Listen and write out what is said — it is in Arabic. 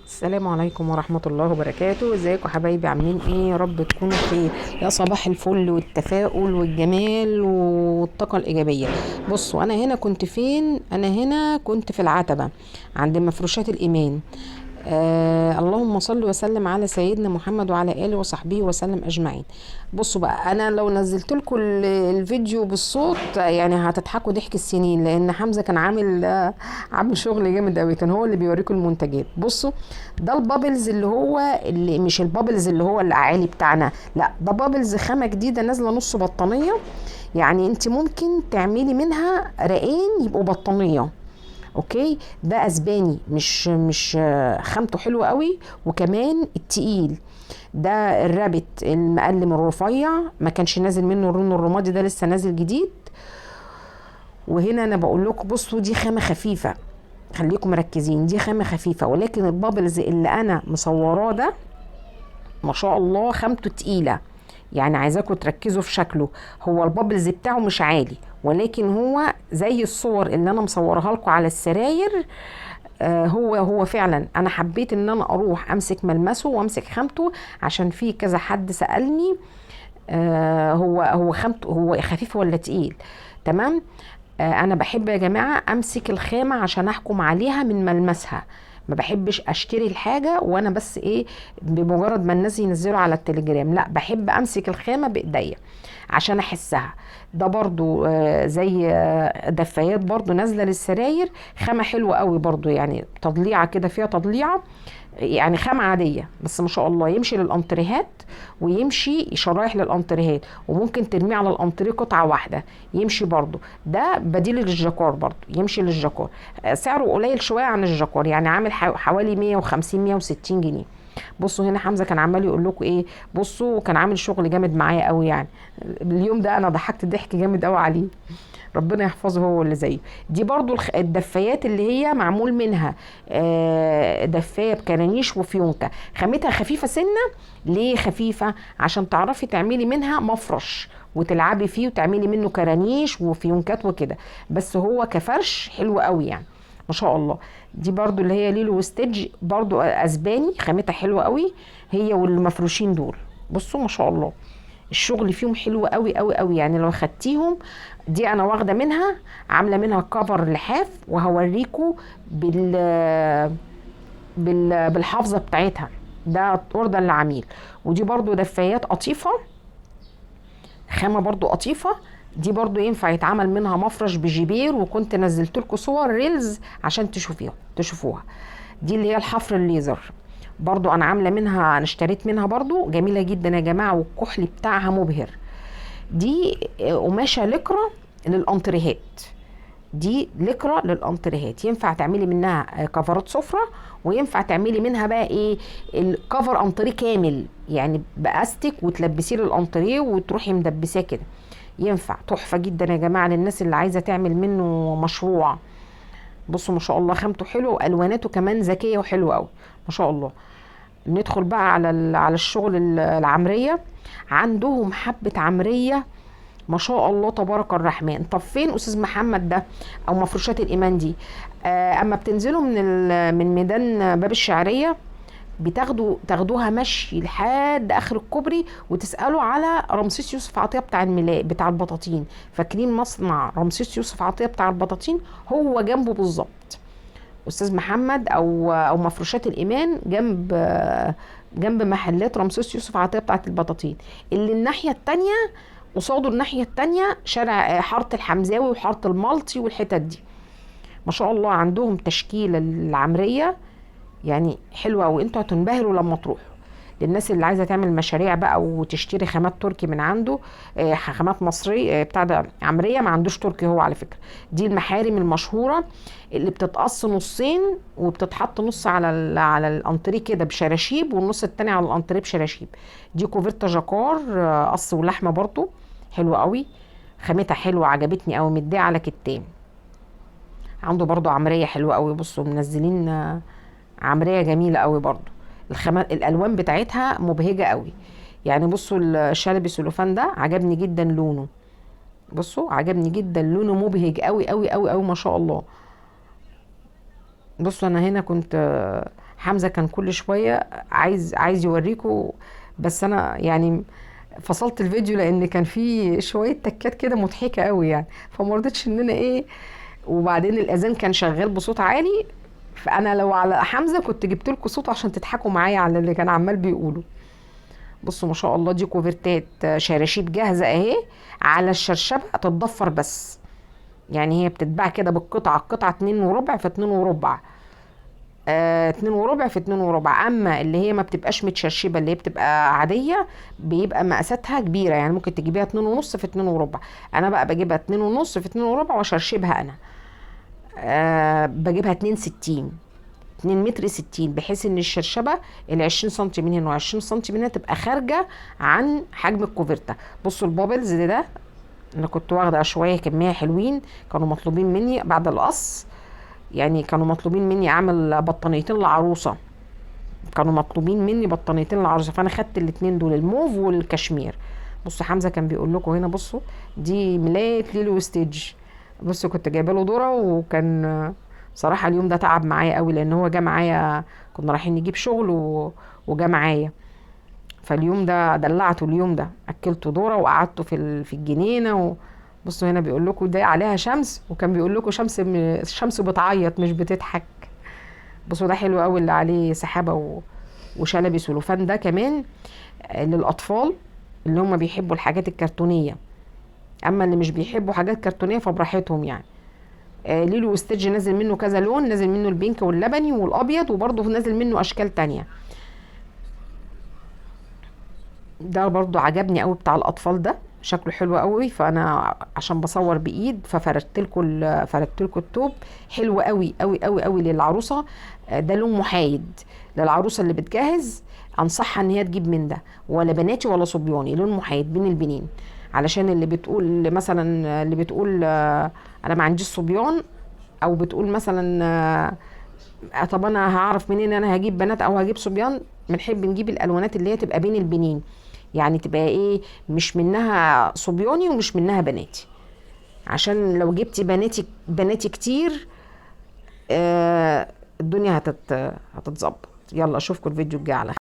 السلام عليكم ورحمة الله وبركاته. ازيكم حبايبي؟ عاملين ايه؟ يا رب تكونوا بخير. يا صباح الفل والتفاؤل والجمال والطاقة الإيجابية. بصوا، أنا هنا كنت فين؟ أنا هنا كنت في العتبة عند مفروشات الإيمان. اللهم صل وسلم على سيدنا محمد وعلى آله وصحبه وسلم أجمعين. بصوا بقى، أنا لو نزلت لكم الفيديو بالصوت يعني هتضحكوا ضحك السنين، لأن حمزة كان عامل شغل جامد قوي، كان هو اللي بيوريكم المنتجات. بصوا، ده البابلز اللي مش البابلز اللي هو الأعالي بتاعنا، لا ده بابلز خامة جديدة نازلة نص بطانية. يعني انت ممكن تعملي منها رقين يبقوا بطانية. اوكي، ده اسباني، مش خامته حلوه قوي، وكمان التقيل. ده الرابط المقلم الرفيع، ما كانش نازل منه اللون الرمادي، ده لسه نازل جديد. وهنا انا بقول لكم بصوا، دي خامه خفيفه، خليكم مركزين، دي خامه خفيفه، ولكن البابلز اللي انا مصوراه ده ما شاء الله خامته تقيله. يعني عايزاكم تركزوا في شكله. هو البابلز بتاعه مش عالي، ولكن هو زي الصور اللي انا مصورها لكم على السراير. هو فعلا انا حبيت ان انا اروح امسك ملمسه وامسك خامته، عشان في كذا حد سألني هو خامته، هو خفيف ولا تقيل؟ تمام. انا بحب يا جماعة امسك الخامة عشان احكم عليها من ملمسها. ما بحبش اشتري الحاجة وانا بس ايه، بمجرد ما الناس ينزلوا على التليجرام، لا بحب امسك الخامة بايديا عشان احسها. ده برضو زي دفايات برضو نازلة للسراير، خامة حلوة قوي برضو، يعني تضليعة كده، فيها تضليعة، يعني خامة عادية بس ما شاء الله يمشي للانتريهات، ويمشي شرايح للانتريهات، وممكن ترميه على الانتريه قطعة واحدة يمشي برضو. ده بديل للجاكار، برضو يمشي للجاكار. سعره قليل شوية عن الجاكار، يعني عامل حوالي 150 160 جنيه. بصوا هنا حمزة كان عمال يقول لكم ايه، بصوا كان عامل شغل جامد معايا قوي يعني. اليوم ده انا ضحكت ضحك جامد قوي عليه، ربنا يحفظه هو اللي زيه. دي برضو الدفايات اللي هي معمول منها دفايه بكرانيش وفيونكه، خامتها خفيفه سنه. ليه خفيفه؟ عشان تعرفي تعملي منها مفرش وتلعبي فيه وتعملي منه كرانيش وفيونكات وكده، بس هو كفرش حلو قوي يعني، ما شاء الله. دي برضو اللي هي ليلو وستيج، برضو اسباني، خامتها حلوه قوي، هي والمفروشين دول. بصوا ما شاء الله الشغل فيهم حلو قوي قوي قوي، يعني لو خدتيهم. دي انا واخده منها، عامله منها كفر لحاف، وهوريكم بالحافظه بتاعتها. ده اوردر لعميل. ودي برضو دفايات قطيفه، خامه برضو قطيفه. دي برضو ينفع يتعمل منها مفرش بجبير، وكنت نزلت لكم صور ريلز عشان تشوفوها. دي اللي هي الحفر الليزر، برضو انا عامله منها، انا اشتريت منها برضو، جميله جدا يا جماعه، والكحل بتاعها مبهر. دي قماشه لكرة للانتريهات، دي لكرة للانتريهات، ينفع تعملي منها كفرات سفرة، وينفع تعملي منها بقى ايه، الكفر انتريه كامل، يعني باستك وتلبسيه للانتريه وتروحي مدبساه كده. ينفع تحفة جدا يا جماعة للناس اللي عايزة تعمل منه مشروع. بصوا ما شاء الله خامته حلوه، والواناته كمان ذكيه وحلوه قوي، ما شاء الله. ندخل بقى على الشغل العمريه. عندهم حبه عمريه ما شاء الله تبارك الرحمن. طب فين استاذ محمد ده؟ او مفروشات الايمان دي؟ اما بتنزلوا من ميدان باب الشعريه، تاخدوها مشي لحد اخر الكوبري، وتسالوا على رمسيس يوسف عطيه بتاع بتاع البطاطين. فاكرين مصنع رمسيس يوسف عطيه بتاع البطاطين؟ هو جنبه بالظبط استاذ محمد، او مفروشات الايمان جنب محلات رمسيس يوسف عطيه بتاعه البطاطين. اللي الناحيه التانية، قصاده الناحيه التانية شارع حاره الحمزاوي وحاره المالطي والحتت دي. ما شاء الله عندهم تشكيله العمريه يعني حلوه، وانتوا هتنبهروا لما تروحوا. للناس اللي عايزه تعمل مشاريع بقى وتشتري خامات تركي من عنده، خامات مصريه، بتاع ده عمريه، ما عندوش تركي هو على فكره. دي المحارم المشهوره اللي بتتقص نصين، وبتتحط نص على الانتريه كده بشراشيب، والنص التاني على الانتريه بشراشيب. دي كوفرتا جاكار، قص ولحمه برضو، حلوه قوي، خامتها حلوه، عجبتني قوي، مديه على كتان. عنده برضو عمريه حلوه قوي، بصوا منزلين عمريه جميله قوي برضو. الخامات الالوان بتاعتها مبهجه قوي. يعني بصوا الشلبي سلوفان ده عجبني جدا لونه، بصوا عجبني جدا لونه، مبهج قوي قوي قوي قوي ما شاء الله. بصوا انا هنا كنت حمزه كان كل شويه عايز يوريكم، بس انا يعني فصلت الفيديو لان كان فيه شويه تكات كده مضحكه قوي يعني، فما رضيتش ان انا ايه. وبعدين الاذان كان شغال بصوت عالي، فانا لو على حمزه كنت جبت لكم صوت عشان تضحكوا معايا على اللي كان عمال بيقوله. بصوا ما شاء الله، دي كوفرتات شراشيب جاهزه اهي على الشرشبه تتضفر بس. يعني هي بتتباع كده بالقطعه، القطعه 2 وربع في 2 وربع، 2 وربع في 2 وربع. اما اللي هي ما بتبقاش متشرشبه، اللي هي بتبقى عاديه، بيبقى مقاساتها كبيره، يعني ممكن تجيبيها 2 ونص في 2 وربع. انا بقى بجيبها 2 ونص في 2 وربع واشرشبها انا. بجيبها 2 60، 2 متر 60، بحيث ان الشرشبه ال20 سنتي من هنا و20 سنتي من هنا تبقى خارجه عن حجم الكوفرته. بصوا البابلز ده انا كنت واخده شويه كميه حلوين، كانوا مطلوبين مني بعد القص. يعني كانوا مطلوبين مني اعمل بطانيتين للعروسه، كانوا مطلوبين مني بطانيتين للعروسه، فانا خدت الاتنين دول، الموف والكشمير. بصوا حمزه كان بيقول لكم هنا، بصوا دي ملايه ليلو ستيج. بصوا كنت جايبه له ذره، وكان صراحه اليوم ده تعب معايا قوي، لان هو جه معايا، كنا رايحين نجيب شغل وجا معايا. فاليوم ده دلعته، اليوم ده اكلته ذره وقعدته في الجنينه بصوا هنا بيقول لكم ده عليها شمس، وكان بيقول لكم شمس بتعيط مش بتضحك. بصوا ده حلو قوي اللي عليه سحابه وشلبي سلوفان، ده كمان للاطفال اللي هم بيحبوا الحاجات الكرتونيه. اما اللي مش بيحبوا حاجات كرتونيه فبراحتهم يعني. ليلو وستيدج نازل منه كذا لون، نازل منه البينك واللبني والابيض، وبرضه نازل منه اشكال تانية. ده برضو عجبني قوي بتاع الاطفال، ده شكله حلو قوي، فانا عشان بصور بايد فردت لكم التوب. حلو قوي قوي قوي قوي للعروسه. ده لون محايد للعروسه اللي بتجهز، انصحها ان هي تجيب من ده، ولا بناتي ولا صبياني، لون محايد بين البنين. علشان اللي بتقول مثلا، اللي بتقول انا ما عنديش صبيان، او بتقول مثلا طب انا هعرف منين انا هجيب بنات او هجيب صبيان. بنحب نجيب الالوانات اللي هي تبقى بين البنين، يعني تبقى ايه، مش منها صبياني ومش منها بناتي، عشان لو جبتي بناتي كتير الدنيا هتتظبط. يلا اشوفكم الفيديو الجاي على خير.